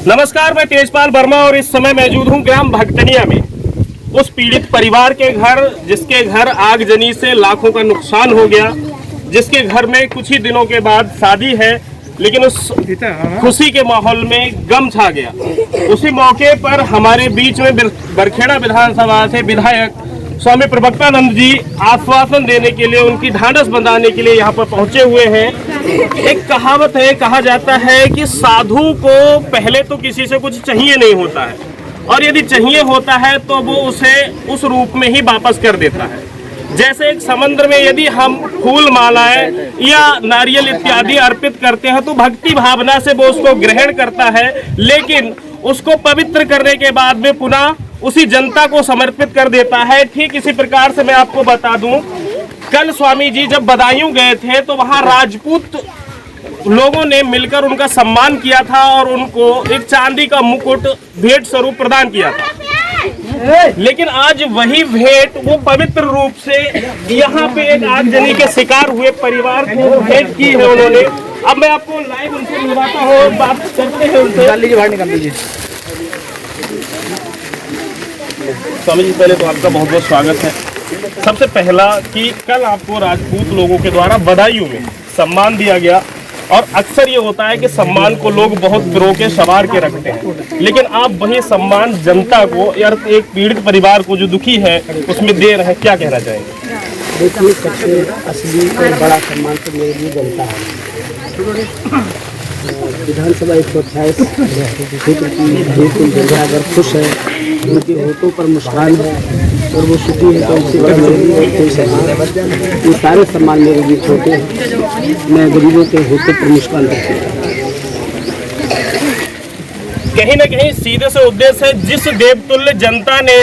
नमस्कार, मैं तेजपाल वर्मा और इस समय मौजूद हूं ग्राम भगतनिया में, उस पीड़ित परिवार के घर जिसके घर आगजनी से लाखों का नुकसान हो गया, जिसके घर में कुछ ही दिनों के बाद शादी है, लेकिन उस खुशी के माहौल में गम छा गया। उसी मौके पर हमारे बीच में बरखेड़ा विधानसभा से विधायक स्वामी प्रवक्तानंद जी आश्वासन देने के लिए, उनकी ढांढस बंधाने के लिए यहाँ पर पहुंचे हुए हैं। एक कहावत है, कहा जाता है कि साधु को पहले तो किसी से कुछ चाहिए नहीं होता है, और यदि चाहिए होता है तो वो उसे उस रूप में ही वापस कर देता है। जैसे एक समुद्र में यदि हम फूल मालाएं या नारियल इत्यादि अर्पित करते हैं तो भक्ति भावना से वो उसको ग्रहण करता है, लेकिन उसको पवित्र करने के बाद में पुनः उसी जनता को समर्पित कर देता है। ठीक इसी प्रकार से मैं आपको बता दूं, कल स्वामी जी जब बदायूं गए थे तो वहां राजपूत लोगों ने मिलकर उनका सम्मान किया था और उनको एक चांदी का मुकुट भेंट स्वरूप प्रदान किया था। लेकिन आज वही भेंट वो पवित्र रूप से यहाँ पे एक आगजनी के शिकार हुए परिवार को भेंट की है उन्होंने। अब मैं आपको लाइव उनसे मिलवाता हूँ, बात करते हैं उनसे। बाहर निकाल लीजिए। स्वामी जी, पहले तो आपका बहुत बहुत स्वागत है। सबसे पहला कि कल आपको राजपूत लोगों के द्वारा बदायूं में सम्मान दिया गया, और अक्सर ये होता है कि सम्मान को लोग बहुत पिरो के सवार के रखते हैं, लेकिन आप वही सम्मान जनता को या एक पीड़ित परिवार को जो दुखी है उसमें दे रहे हैं, क्या कहना चाहेंगे? देखिए, सबसे असली और बड़ा सम्मान तो मेरे लिए जनता है। विधानसभा 128 क्षेत्र की बिल्कुल जनता अगर खुश है, उनके होठों पर मुस्कान है और वो सुखी है, तो उससे बड़ा मेरे लिए कोई सम्मान है। ये सारे सम्मान मेरे लिए छोटे हैं। मैं गरीबों के होठों पर मुस्कान रखती हूँ। कहीं न कहीं सीधे से उद्देश्य है, जिस देवतुल्य जनता ने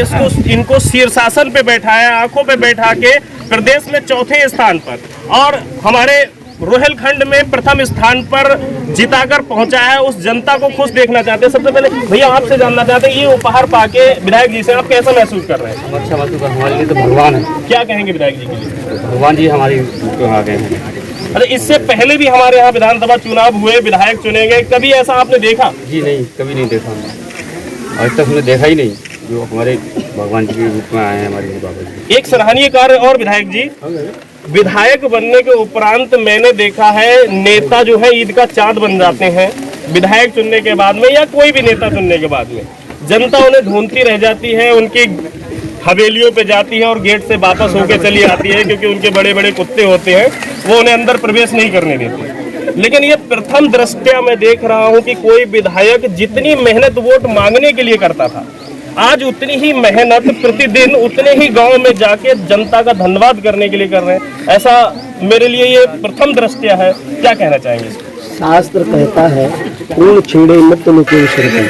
इनको शीर्षासन पे बैठाया, आंखों पे बैठा के प्रदेश में चौथे स्थान पर और हमारे रोहिलखंड में प्रथम स्थान पर जिताकर पहुंचा है, उस जनता को खुश देखना चाहते हैं। सबसे पहले भैया आपसे जानना चाहते हैं, ये उपहार पाके विधायक जी से आप कैसा महसूस कर रहे हैं? अच्छा महसूस, हमारे लिए तो भगवान है। क्या कहेंगे विधायक जी के लिए? भगवान जी हमारे आ गए हैं। अरे, इससे पहले भी हमारे यहाँ विधानसभा चुनाव हुए, विधायक चुने गए, कभी ऐसा आपने देखा? जी नहीं, कभी नहीं देखा, आज तक हमने देखा ही नहीं जो हमारे भगवान जी के रूप में आए हैं हमारे बाबा जी। एक सराहनीय कार्य और विधायक जी, विधायक बनने के उपरांत मैंने देखा है नेता जो है ईद का चांद बन जाते हैं। विधायक चुनने के बाद में या कोई भी नेता चुनने के बाद में जनता उन्हें ढूंढती रह जाती है, उनकी हवेलियों पे जाती है और गेट से वापस होकर चली आती है, क्योंकि उनके बड़े बड़े कुत्ते होते हैं, वो उन्हें अंदर प्रवेश नहीं करने देते। लेकिन ये प्रथम दृष्टया मैं देख रहा हूँ कि कोई विधायक जितनी मेहनत वोट मांगने के लिए करता था, आज उतनी ही मेहनत प्रतिदिन उतने ही गांव में जाके जनता का धन्यवाद करने के लिए कर रहे हैं। ऐसा मेरे लिए ये प्रथम दृष्टया है, क्या कहना चाहेंगे? शास्त्र कहता है, पूर्ण छीड़े मुक्त लोकेश्वर।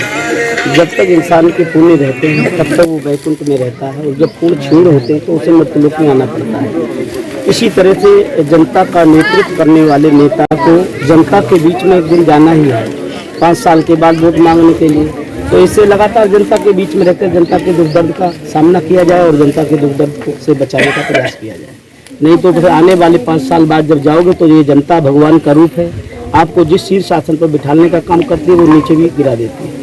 जब तक इंसान के पुण्य रहते हैं तब तक वो वैकुंठ में रहता है, और जब पूर्ण छीड़ होते हैं तो उसे मृत्युलोक में आना पड़ता है। इसी तरह से जनता का नेतृत्व करने वाले नेता को जनता के बीच में एक दिन जाना ही है, 5 साल के बाद वोट मांगने के लिए। तो इससे लगातार जनता के बीच में रहकर जनता के दुख दर्द का सामना किया जाए और जनता के दुख दर्द से बचाने का प्रयास किया जाए। नहीं तो फिर आने वाले 5 साल बाद जब जाओगे तो ये जनता भगवान का रूप है, आपको जिस शीर्ष आसन पर बिठाने का काम करती है वो नीचे भी गिरा देती है।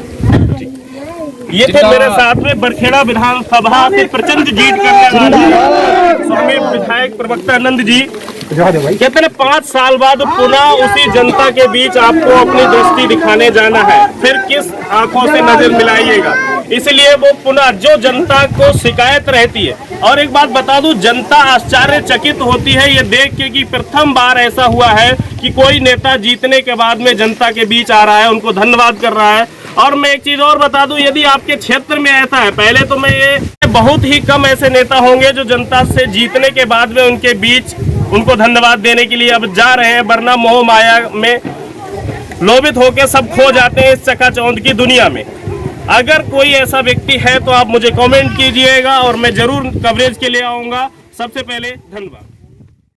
ये थे मेरे साथ में बरखेड़ा विधानसभा से प्रचंड जीत करने वाले स्वामी विधायक प्रवक्तानंद जी। कहते हैं 5 साल बाद पुनः उसी जनता के बीच आपको अपनी दृष्टि दिखाने जाना है, फिर किस आंखों से नजर मिलाइएगा। इसलिए वो पुनः जो जनता को शिकायत रहती है, और एक बात बता दूं, जनता आश्चर्यचकित होती है ये देख के कि प्रथम बार ऐसा हुआ है कि कोई नेता जीतने के बाद में जनता के बीच आ रहा है, उनको धन्यवाद कर रहा है। और मैं एक चीज और बता दूं, यदि आपके क्षेत्र में ऐसा है, पहले तो मैं ये बहुत ही कम ऐसे नेता होंगे जो जनता से जीतने के बाद में उनके बीच उनको धन्यवाद देने के लिए अब जा रहे हैं, वरना मोह माया में लोभित होकर सब खो जाते हैं इस चकाचौंध की दुनिया में। अगर कोई ऐसा व्यक्ति है तो आप मुझे कमेंट कीजिएगा और मैं जरूर कवरेज के लिए आऊँगा। सबसे पहले धन्यवाद।